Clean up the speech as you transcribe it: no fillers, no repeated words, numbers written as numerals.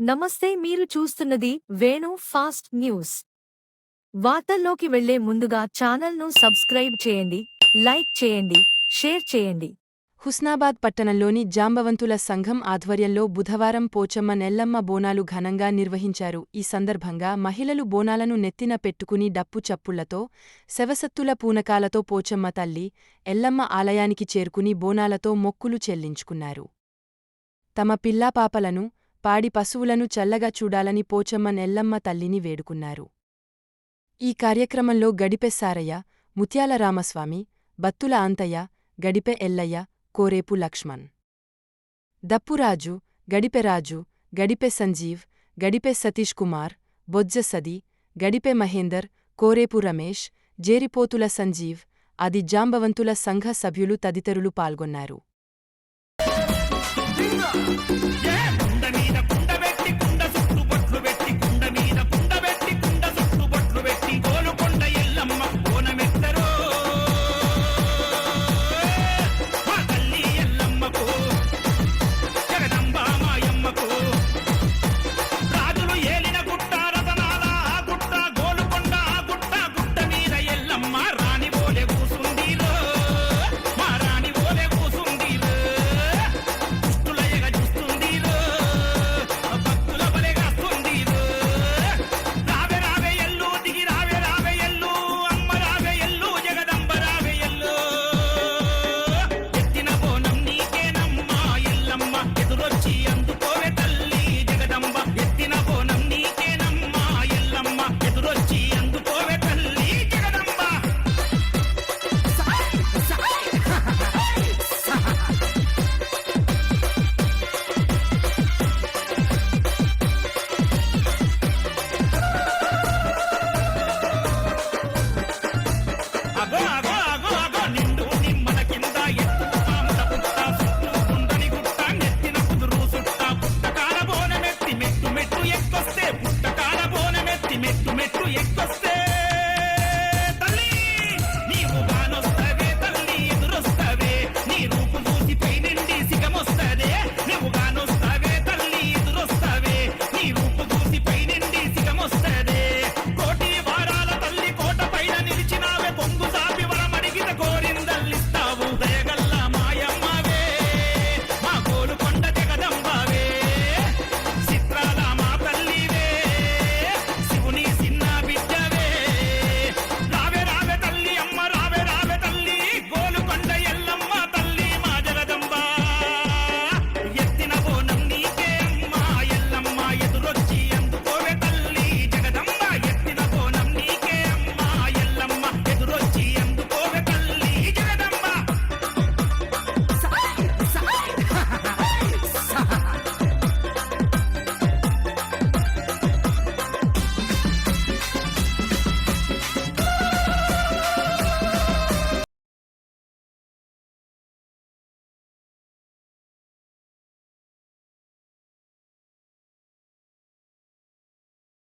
నమస్తే, మీరు చూస్తున్నది వేణు ఫాస్ట్ న్యూస్. వార్తల్లోకి వెళ్లే ముందుగా ఛానల్ను సబ్స్క్రైబ్ చేయండి, లైక్ చేయండి, షేర్ చేయండి. హుస్నాబాద్ పట్టణంలోని జాంబవంతుల సంఘం ఆధ్వర్యంలో బుధవారం పోచమ్మ నెల్లమ్మ బోనాలు ఘనంగా నిర్వహించారు. ఈ సందర్భంగా మహిళలు బోనాలను నెత్తిన పెట్టుకుని డప్పు చప్పుళ్లతో, శవసత్తుల పూనకాలతో పోచమ్మ తల్లి, ఎల్లమ్మ ఆలయానికి చేరుకుని బోనాలతో మొక్కులు చెల్లించుకున్నారు. తమ పిల్లాపాపలను, పాడి పశువులను చల్లగా చూడాలని పోచమ్మ నెల్లమ్మ తల్లిని వేడుకున్నారు. ఈ కార్యక్రమంలో గడిపె సారయ్య, ముత్యాల రామస్వామి, బత్తుల ఆంతయ్య, గడిపె ఎల్లయ్య, కోరేపు లక్ష్మణ్, దప్పురాజు, గడిపె రాజు, గడిపె సంజీవ్, గడిపె సతీష్ కుమార్, బొజ్జ సది, గడిపె మహేందర్, కోరేపు రమేష్, జేరిపోతుల సంజీవ్, ఆది జాంబవంతుల సంఘ సభ్యులు తదితరులు పాల్గొన్నారు.